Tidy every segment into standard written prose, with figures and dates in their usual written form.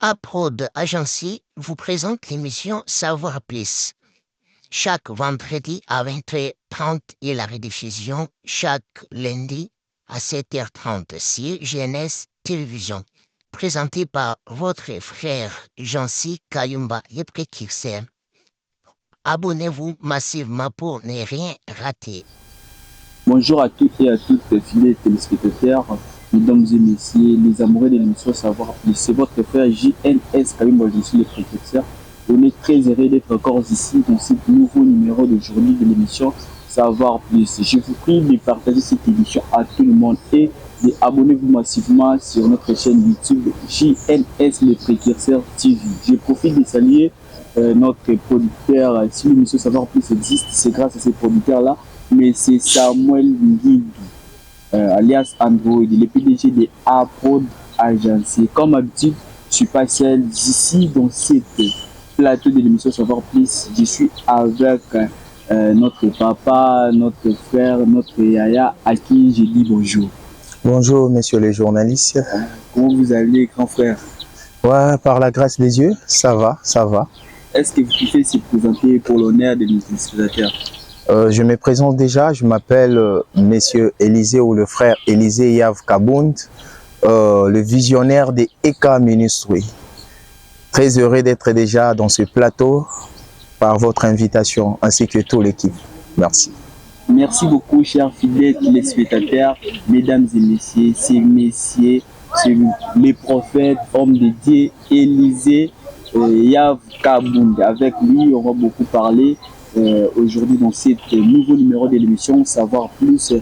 Aprod Agency vous présente l'émission Savoir Plus. Chaque vendredi à 20h30 et la rediffusion chaque lundi à 7h30 sur GNS Télévision. Présenté par votre frère Jancy Kayumba Yeprekirse. Abonnez-vous massivement pour ne rien rater. Bonjour à toutes et à toutes, fidèles téléspectateurs, mesdames et messieurs, les amoureux de l'émission Savoir Plus. C'est votre frère JNS Kayumba, je suis le précurseur. On est très heureux d'être encore ici dans ce nouveau numéro d'aujourd'hui de l'émission Savoir Plus. Je vous prie de partager cette émission à tout le monde et abonnez-vous massivement sur notre chaîne YouTube JNS le précurseur TV. Je profite de saluer notre producteur. Si l'émission Savoir Plus existe, c'est grâce à ces producteurs-là. Mais c'est Samuel Ngidi, alias Android, le PDG de Aprod Agency. Comme habitude, je ne suis pas seul ici dans cette plateau de l'émission Savoir Plus. Je suis avec notre papa, notre frère, notre yaya, à qui je dis bonjour. Bonjour, messieurs les journalistes. Comment vous allez, grand frère? Ouais, par la grâce des dieux, ça va, ça va. Est-ce que vous pouvez se présenter pour l'honneur de nos téléspectateurs? Je me présente déjà, je m'appelle Monsieur Élisée ou le frère Élisée Yav Kabound, le visionnaire des ECA Ministry. Très heureux d'être déjà dans ce plateau par votre invitation ainsi que toute l'équipe. Merci. Merci beaucoup, chers fidèles téléspectateurs, mesdames et messieurs, c'est les prophètes, hommes de Dieu, Élisée Yav Kabound. Avec lui, on va beaucoup parler. Aujourd'hui dans ce nouveau numéro de l'émission Savoir Plus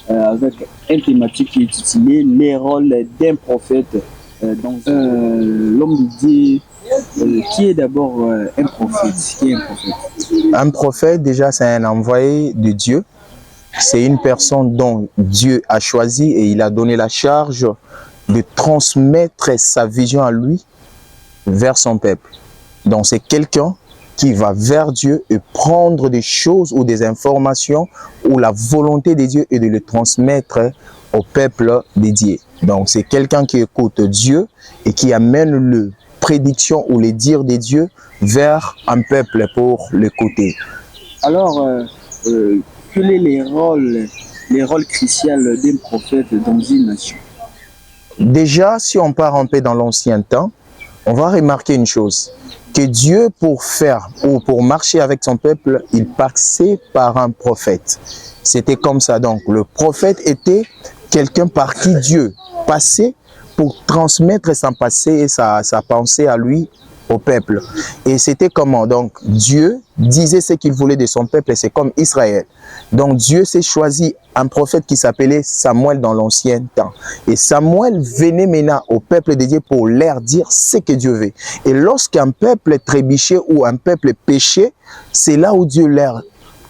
avec un thématique qui est intitulé les rôles d'un prophète dans l'homme de Dieu. Qui est d'abord un prophète? Qui est un prophète? Un prophète, déjà, c'est un envoyé de Dieu. C'est une personne dont Dieu a choisi et il a donné la charge de transmettre sa vision à lui vers son peuple. Donc c'est quelqu'un qui va vers Dieu et prendre des choses ou des informations ou la volonté de Dieu et de le transmettre au peuple dédié. Donc c'est quelqu'un qui écoute Dieu et qui amène le prédiction ou les dires de Dieu vers un peuple pour l'écouter. Alors, quels sont les rôles cruciaux d'un prophète dans une nation? Déjà, si on part un peu dans l'ancien temps, on va remarquer une chose. Que Dieu, pour faire ou pour marcher avec son peuple, il passait par un prophète. C'était comme ça. Donc, le prophète était quelqu'un par qui Dieu passait pour transmettre son passé et sa pensée à lui, au peuple. Et c'était comment? Donc, Dieu disait ce qu'il voulait de son peuple et c'est comme Israël. Donc, Dieu s'est choisi un prophète qui s'appelait Samuel dans l'ancien temps. Et Samuel venait maintenant au peuple de Dieu pour leur dire ce que Dieu veut. Et lorsqu'un peuple trébuchait ou un peuple péchait, c'est là où Dieu leur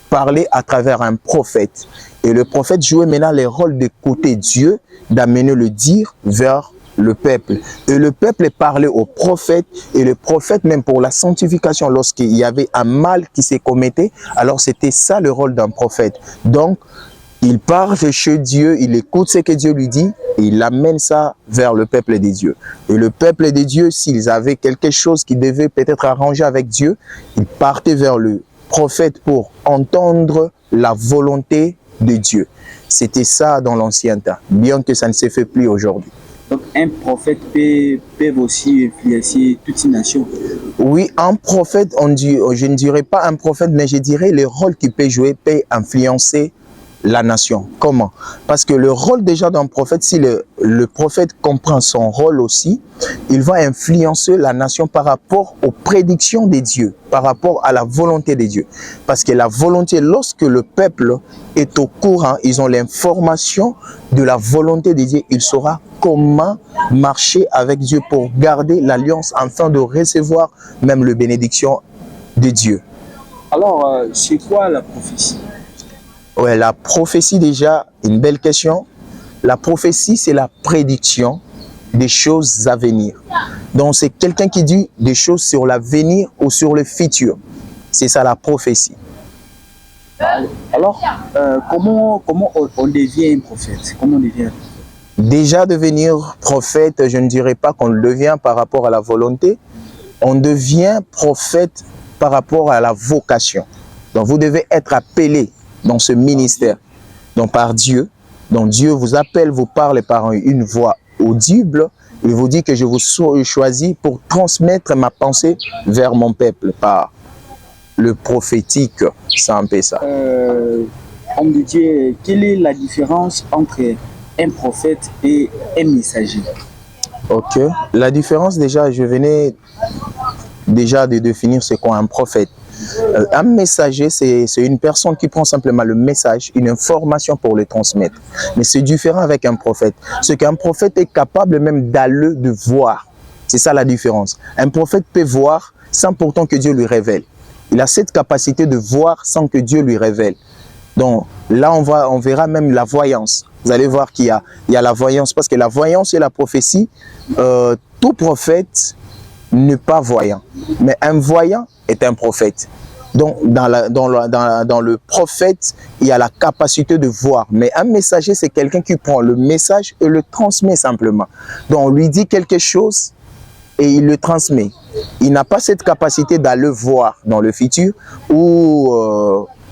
parlait à travers un prophète. Et le prophète jouait maintenant le rôle d'écouter Dieu, d'amener le dire vers le peuple. Et le peuple parlait au prophète et le prophète même pour la sanctification lorsqu'il y avait un mal qui s'est commetté, alors c'était ça le rôle d'un prophète. Donc, il parle chez Dieu, il écoute ce que Dieu lui dit et il amène ça vers le peuple des dieux. Et le peuple des dieux, s'ils avaient quelque chose qui devait peut-être arranger avec Dieu, ils partaient vers le prophète pour entendre la volonté de Dieu. C'était ça dans l'ancien temps, bien que ça ne se fait plus aujourd'hui. Donc un prophète peut aussi influencer toute une nation. Oui, un prophète, je ne dirais pas un prophète, mais je dirais le rôle qu'il peut jouer peut influencer la nation. Comment? Parce que le rôle déjà d'un prophète, si le prophète comprend son rôle aussi, il va influencer la nation par rapport aux prédictions des dieux, par rapport à la volonté des dieux. Parce que la volonté, lorsque le peuple est au courant, ils ont l'information de la volonté des dieux, il saura comment marcher avec Dieu pour garder l'alliance afin de recevoir même la bénédiction de Dieu. Alors, c'est quoi la prophétie? Ouais, la prophétie déjà, une belle question. La prophétie, c'est la prédiction des choses à venir. Donc, c'est quelqu'un qui dit des choses sur l'avenir ou sur le futur. C'est ça la prophétie. Alors, comment on devient un prophète? Comment on devient un prophète? Déjà devenir prophète, je ne dirais pas qu'on le devient par rapport à la volonté, on devient prophète par rapport à la vocation. Donc vous devez être appelé dans ce ministère, donc par Dieu. Donc Dieu vous appelle, vous parle par une voix audible. Il vous dit que je vous choisis pour transmettre ma pensée vers mon peuple par le prophétique. C'est un peu ça. Homme de Dieu, quelle est la différence entre un prophète et un messager? Ok. La différence, déjà, je venais déjà de définir ce qu'est un prophète. Un messager, c'est une personne qui prend simplement le message, une information pour le transmettre. Mais c'est différent avec un prophète. Ce qu'un prophète est capable même d'aller de voir. C'est ça la différence. Un prophète peut voir sans pourtant que Dieu lui révèle. Il a cette capacité de voir sans que Dieu lui révèle. Donc là, on verra même la voyance. Vous allez voir qu'il y a la voyance, parce que la voyance et la prophétie, tout prophète n'est pas voyant. Mais un voyant est un prophète. Donc dans le prophète, il y a la capacité de voir. Mais un messager, c'est quelqu'un qui prend le message et le transmet simplement. Donc on lui dit quelque chose et il le transmet. Il n'a pas cette capacité d'aller voir dans le futur ou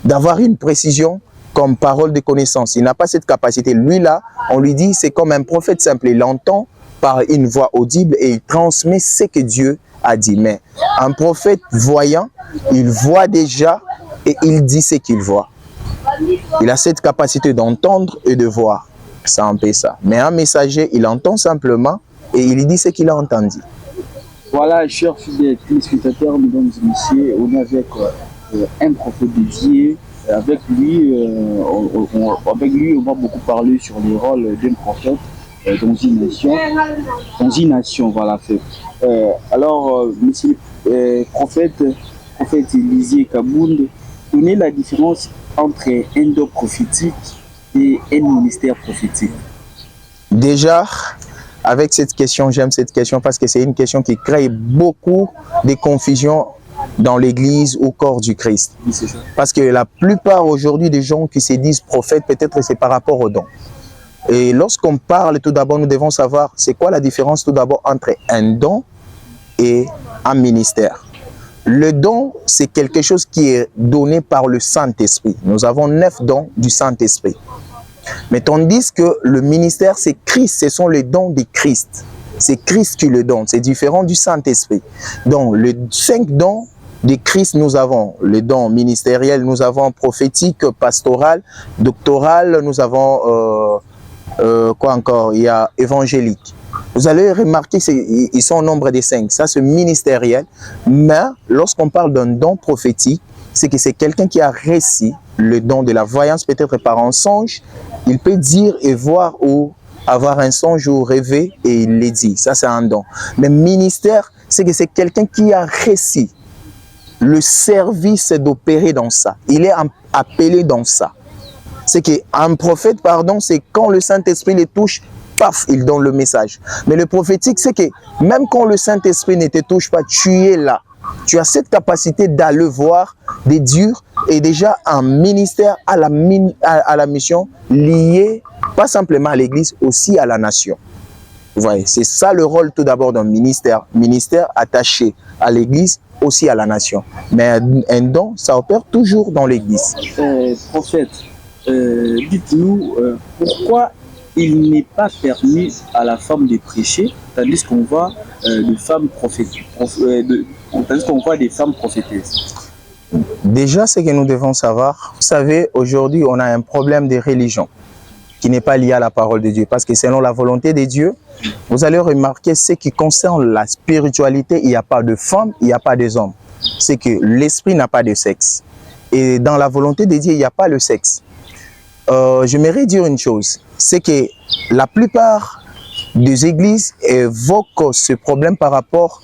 d'avoir une précision comme parole de connaissance. Il n'a pas cette capacité. Lui là, on lui dit, c'est comme un prophète simple. Il entend par une voix audible et il transmet ce que Dieu a dit. Mais un prophète voyant, il voit déjà et il dit ce qu'il voit. Il a cette capacité d'entendre et de voir. C'est un peu ça. Mais un messager, il entend simplement et il dit ce qu'il a entendu. Voilà, chers fidèles téléspectateurs, mesdames et messieurs, on est avec un prophète de Dieu. Avec lui, on va beaucoup parler sur le rôle d'un prophète dans une nation. Voilà. Alors, monsieur prophète Élisée Kabound, quelle est la différence entre un don prophétique et un ministère prophétique? Déjà, avec cette question, j'aime cette question parce que c'est une question qui crée beaucoup de confusion dans l'église au corps du Christ. Parce que la plupart aujourd'hui des gens qui se disent prophètes, peut-être c'est par rapport aux dons. Et lorsqu'on parle, tout d'abord, nous devons savoir c'est quoi la différence tout d'abord entre un don et un ministère. Le don, c'est quelque chose qui est donné par le Saint-Esprit. Nous avons 9 dons du Saint-Esprit. Mais tandis que le ministère, c'est Christ, ce sont les dons de Christ. C'est Christ qui le donne, c'est différent du Saint-Esprit. Donc, les 5 dons de Christ, nous avons les dons ministériels, nous avons prophétique, pastoral, doctoral, nous avons, quoi encore, il y a évangélique. Vous allez remarquer qu'ils sont au nombre de 5, ça c'est ministériel. Mais lorsqu'on parle d'un don prophétique, c'est que c'est quelqu'un qui a reçu le don de la voyance, peut-être par un songe. Il peut dire et voir ou avoir un songe ou rêver et il les dit. Ça, c'est un don. Mais ministère, c'est que c'est quelqu'un qui a reçu le service d'opérer dans ça. Il est appelé dans ça. C'est qu'un prophète, pardon, c'est quand le Saint-Esprit les touche, paf, il donne le message. Mais le prophétique, c'est que même quand le Saint-Esprit ne te touche pas, tu es là. Tu as cette capacité d'aller voir des durs et déjà un ministère à la mission liée, pas simplement à l'église, aussi à la nation. Vous voyez, c'est ça le rôle tout d'abord d'un ministère. Ministère attaché à l'église, aussi à la nation. Mais un don, ça opère toujours dans l'église. Prophète, dites-nous pourquoi il n'est pas permis à la femme de prêcher, tandis qu'on voit des femmes prophétesses. Déjà, ce que nous devons savoir, vous savez, aujourd'hui, on a un problème de religion qui n'est pas lié à la parole de Dieu. Parce que selon la volonté de Dieu, vous allez remarquer ce qui concerne la spiritualité, il n'y a pas de femmes, il n'y a pas de hommes. C'est que l'esprit n'a pas de sexe. Et dans la volonté de Dieu, il n'y a pas le sexe. J'aimerais dire une chose, c'est que la plupart des églises évoquent ce problème par rapport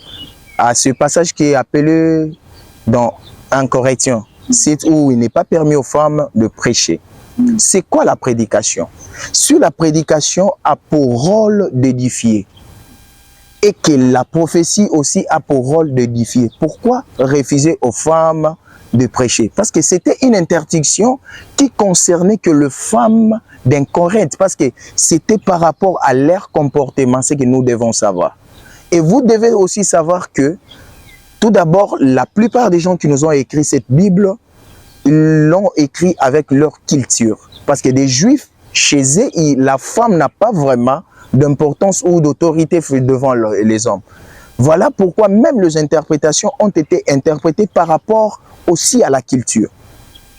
à ce passage qui est appelé dans 1 Corinthiens, c'est où il n'est pas permis aux femmes de prêcher. C'est quoi la prédication? Si la prédication a pour rôle d'édifier et que la prophétie aussi a pour rôle d'édifier, pourquoi refuser aux femmes de prêcher. Parce que c'était une interdiction qui concernait que les femmes d'un Corinthe. Parce que c'était par rapport à leur comportement, ce que nous devons savoir. Et vous devez aussi savoir que, tout d'abord, la plupart des gens qui nous ont écrit cette Bible, ils l'ont écrit avec leur culture. Parce que des Juifs, chez eux, la femme n'a pas vraiment d'importance ou d'autorité devant les hommes. Voilà pourquoi même les interprétations ont été interprétées par rapport aussi à la culture.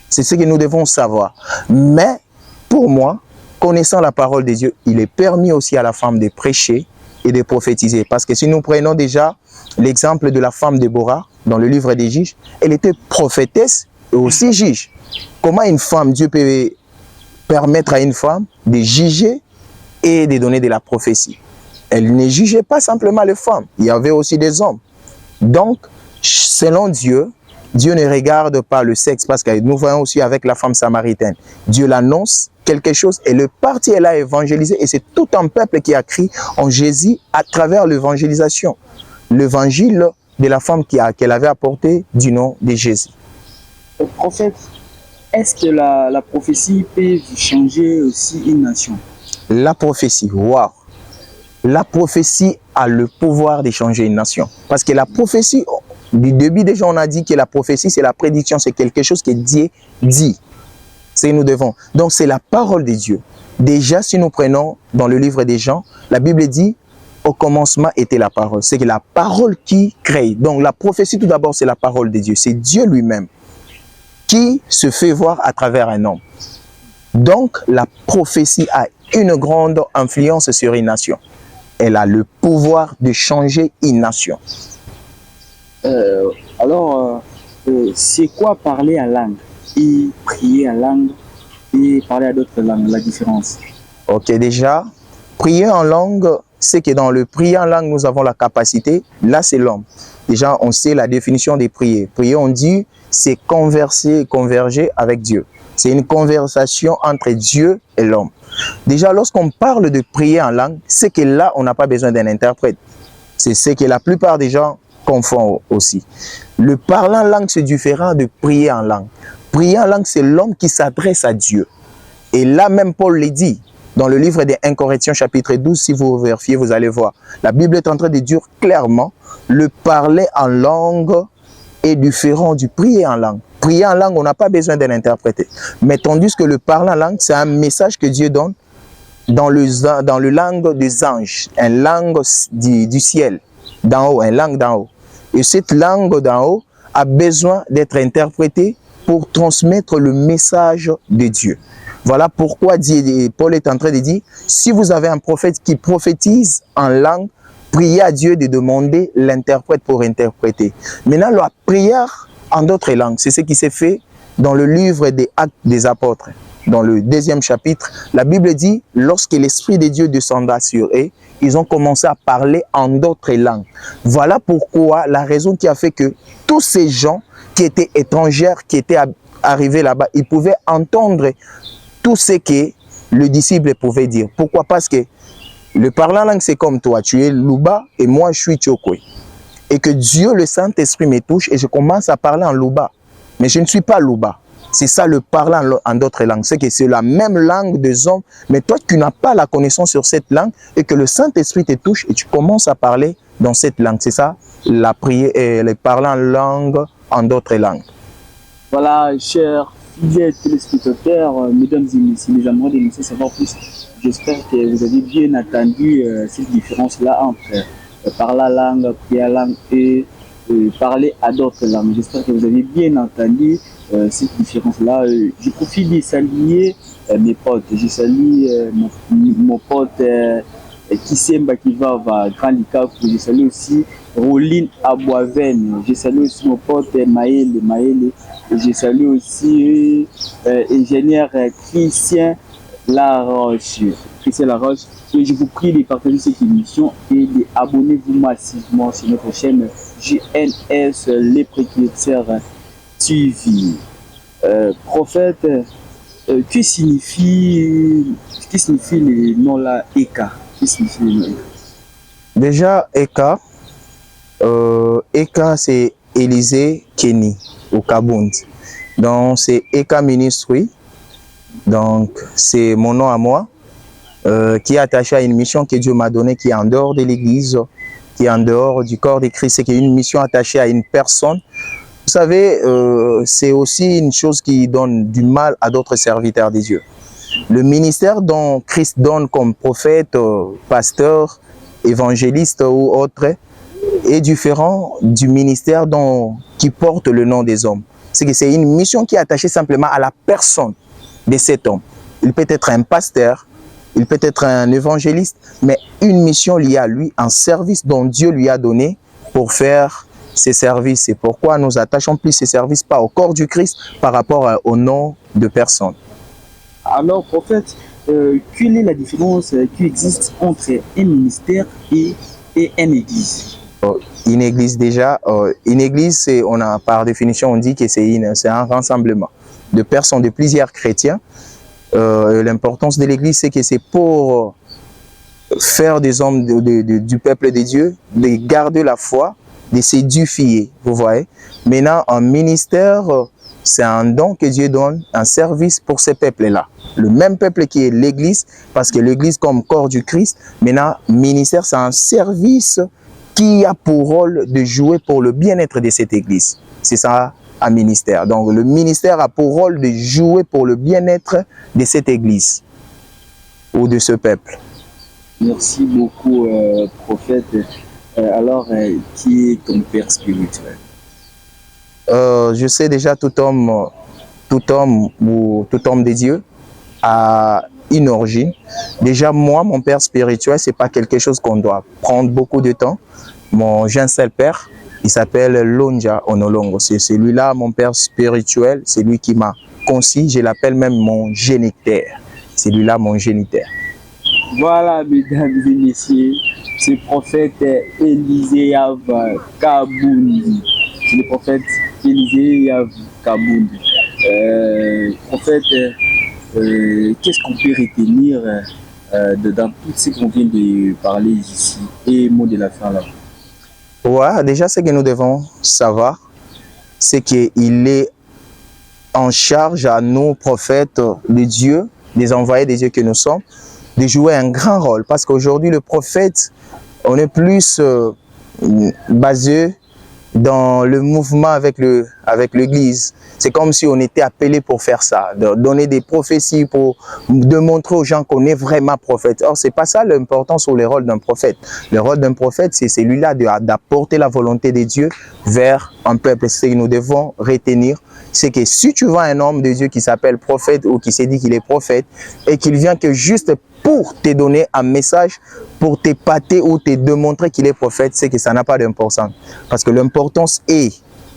C'est ce que nous devons savoir. Mais pour moi, connaissant la parole de Dieu, il est permis aussi à la femme de prêcher et de prophétiser. Parce que si nous prenons déjà l'exemple de la femme Déborah dans le livre des Juges, elle était prophétesse et aussi juge. Comment une femme, Dieu peut permettre à une femme de juger et de donner de la prophétie? Elle ne jugeait pas simplement les femmes, il y avait aussi des hommes. Donc, selon Dieu, Dieu ne regarde pas le sexe, parce que nous voyons aussi avec la femme samaritaine. Dieu l'annonce quelque chose et le parti est là évangélisé, et c'est tout un peuple qui a cru en Jésus à travers l'évangélisation. L'évangile de la femme qu'elle avait apporté du nom de Jésus. Prophète, est-ce que la prophétie peut changer aussi une nation? La prophétie, waouh! La prophétie a le pouvoir de changer une nation. Parce que la prophétie, du début déjà on a dit que la prophétie c'est la prédiction, c'est quelque chose que Dieu dit. C'est nous devons. Donc c'est la parole de Dieu. Déjà si nous prenons dans le livre des Jean, la Bible dit au commencement était la parole. C'est que la parole qui crée. Donc la prophétie tout d'abord c'est la parole de Dieu. C'est Dieu lui-même qui se fait voir à travers un homme. Donc la prophétie a une grande influence sur une nation. Elle a le pouvoir de changer une nation. C'est quoi parler en langue et prier en langue et parler à d'autres langues, la différence? Ok, déjà, prier en langue, c'est que dans le prier en langue, nous avons la capacité, là c'est l'homme. Déjà, on sait la définition des prières. Prier, on dit, c'est converser, converger avec Dieu. C'est une conversation entre Dieu et l'homme. Déjà, lorsqu'on parle de prier en langue, c'est que là, on n'a pas besoin d'un interprète. C'est ce que la plupart des gens confondent aussi. Le parler en langue, c'est différent de prier en langue. Prier en langue, c'est l'homme qui s'adresse à Dieu. Et là, même Paul le dit, dans le livre des 1 Corinthiens chapitre 12, si vous vérifiez, vous allez voir. La Bible est en train de dire clairement, le parler en langue est différent du prier en langue. Prier en langue, on n'a pas besoin de l'interpréter. Mais tandis que le parler en langue, c'est un message que Dieu donne dans le langue des anges, une langue du ciel, d'en haut, une langue d'en haut. Et cette langue d'en haut a besoin d'être interprétée pour transmettre le message de Dieu. Voilà pourquoi Paul est en train de dire, si vous avez un prophète qui prophétise en langue, priez à Dieu de demander l'interprète pour interpréter. Maintenant, la prière en d'autres langues, c'est ce qui s'est fait dans le livre des Actes des Apôtres. Dans le 2e chapitre, la Bible dit, lorsque l'Esprit de Dieu descenda sur eux, ils ont commencé à parler en d'autres langues. Voilà pourquoi, la raison qui a fait que tous ces gens qui étaient étrangers, qui étaient arrivés là-bas, ils pouvaient entendre tout ce que le disciple pouvait dire. Pourquoi? Parce que le parler en langue, c'est comme toi. Tu es Luba et moi, je suis Tchokwe. Et que Dieu, le Saint-Esprit, me touche et je commence à parler en Luba. Mais je ne suis pas Luba. C'est ça le parler en d'autres langues. C'est que c'est la même langue des hommes, mais toi, tu n'as pas la connaissance sur cette langue et que le Saint-Esprit te touche et tu commences à parler dans cette langue. C'est ça, la prière et le parler en langue en d'autres langues. Voilà, chers fidèles téléspectateurs, mesdames et messieurs, les amoureux de l'émission Savoir Plus, j'espère que vous avez bien entendu cette différence-là entre parler la langue, prier la langue et parler à d'autres langues. J'espère que vous avez bien entendu cette différence-là. Je profite de saluer mes potes. Je salue mon pote Kisemba qui va Grand Likaku. Je salue aussi Roline Aboaven. Je salue aussi mon pote Maël. Et je salue aussi ingénieur Christian Laroche. Et je vous prie de partager cette émission et d'abonnez-vous massivement sur notre chaîne GNS Les Précurseurs TV. Prophète, que signifie le nom là, Eka? Que signifie le nom? Déjà, Eka c'est Élisée Kenny. au Kabundi. Donc, c'est Eka Ministry. Donc, c'est mon nom à moi, qui est attaché à une mission que Dieu m'a donnée, qui est en dehors de l'Église, qui est en dehors du corps de Christ, et qui est une mission attachée à une personne. Vous savez, c'est aussi une chose qui donne du mal à d'autres serviteurs de Dieu. Le ministère dont Christ donne comme prophète, pasteur, évangéliste ou autre est différent du ministère qui porte le nom des hommes. C'est que c'est une mission qui est attachée simplement à la personne de cet homme. Il peut être un pasteur, il peut être un évangéliste, mais une mission liée à lui, un service dont Dieu lui a donné pour faire ses services. C'est pourquoi nous attachons plus ces services pas au corps du Christ par rapport au nom de personne. Alors, prophète, quelle est la différence qui existe entre un ministère et une église? Une église déjà, une église, par définition, on dit que c'est un rassemblement de personnes, de plusieurs chrétiens. L'importance de l'église, c'est que c'est pour faire des hommes du peuple de Dieu, de garder la foi, de s'édifier, vous voyez. Maintenant, un ministère, c'est un don que Dieu donne, un service pour ce peuple-là. Le même peuple qui est l'église, parce que l'église comme corps du Christ, maintenant, ministère, c'est un service qui a pour rôle de jouer pour le bien-être de cette église. C'est ça, un ministère. Donc, le ministère a pour rôle de jouer pour le bien-être de cette église ou de ce peuple. Merci beaucoup, prophète. Alors, qui est ton père spirituel? Je sais déjà tout homme de Dieu a une origine. Déjà, moi, mon père spirituel, c'est pas quelque chose qu'on doit prendre beaucoup de temps. J'ai un seul père, il s'appelle Lonja Onolongo. C'est celui-là, mon père spirituel, c'est lui qui m'a conçu. Je l'appelle même mon géniteur. C'est lui-là, mon géniteur. Voilà, mesdames et messieurs, c'est le prophète Eliséav Kabundi. C'est le prophète Eliséav Kabundi. Prophète, qu'est-ce qu'on peut retenir dans tout ce qu'on vient de parler ici et mot de la fin là? Ouais, déjà, ce que nous devons savoir, c'est qu'il est en charge à nous, prophètes de Dieu, des envoyés de Dieu que nous sommes, de jouer un grand rôle. Parce qu'aujourd'hui, le prophète, on est plus basé dans le mouvement avec l'Église. C'est comme si on était appelé pour faire ça, de donner des prophéties, pour montrer aux gens qu'on est vraiment prophète. Or, ce n'est pas ça l'importance sur le rôle d'un prophète. Le rôle d'un prophète, c'est celui-là d'apporter la volonté de Dieu vers un peuple. Ce que nous devons retenir, c'est que si tu vois un homme de Dieu qui s'appelle prophète ou qui s'est dit qu'il est prophète et qu'il vient que juste pour te donner un message, pour t'épater ou te démontrer qu'il est prophète, c'est que ça n'a pas d'importance. Parce que l'importance est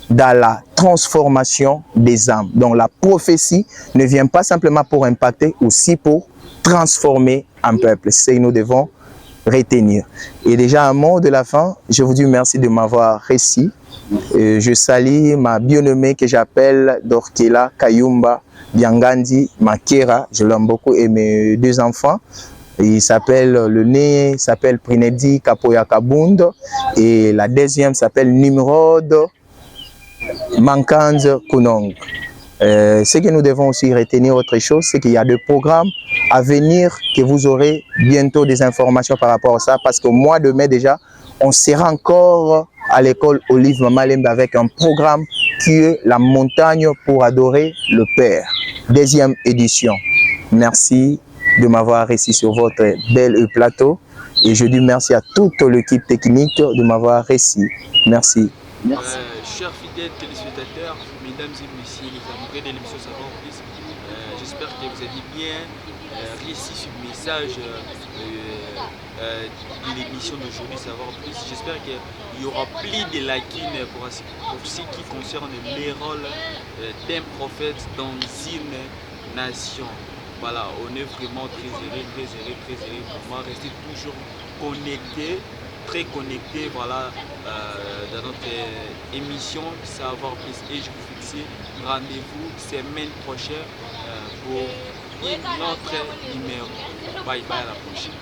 dans la transformation des âmes. Donc la prophétie ne vient pas simplement pour impacter, aussi pour transformer un peuple. C'est ce que nous devons retenir. Et déjà un mot de la fin, je vous dis merci de m'avoir reçu. Je salue ma bien-aimée que j'appelle Dorkela Kayumba Biangandi Makera. Je l'aime beaucoup et mes deux enfants. Il s'appelle le né s'appelle Prinedi Kapoya Kabund et la deuxième s'appelle Nimrod Mankanz Kunong. Ce que nous devons aussi retenir autre chose, c'est qu'il y a des programmes à venir que vous aurez bientôt des informations par rapport à ça, parce qu'au mois de mai déjà, on sera encore à l'école Olive Mamalembe avec un programme qui est la montagne pour adorer le Père. Deuxième édition. Merci de m'avoir reçu sur votre bel plateau et je dis merci à toute l'équipe technique de m'avoir reçu. Merci. Merci. Chers fidèles téléspectateurs, mesdames et messieurs, les amoureux de l'émission Savoir Plus, j'espère que vous avez bien réussi ce message de l'émission d'aujourd'hui Savoir Plus. J'espère qu'il y aura plus de lacunes pour ce qui concerne les rôles d'un prophète dans une nation. Voilà, on est vraiment très heureux pour moi, rester toujours connecté, très connecté, voilà, dans notre émission Savoir Plus. Et je vous fixe rendez-vous semaine prochaine pour un autre numéro. Bye bye, à la prochaine.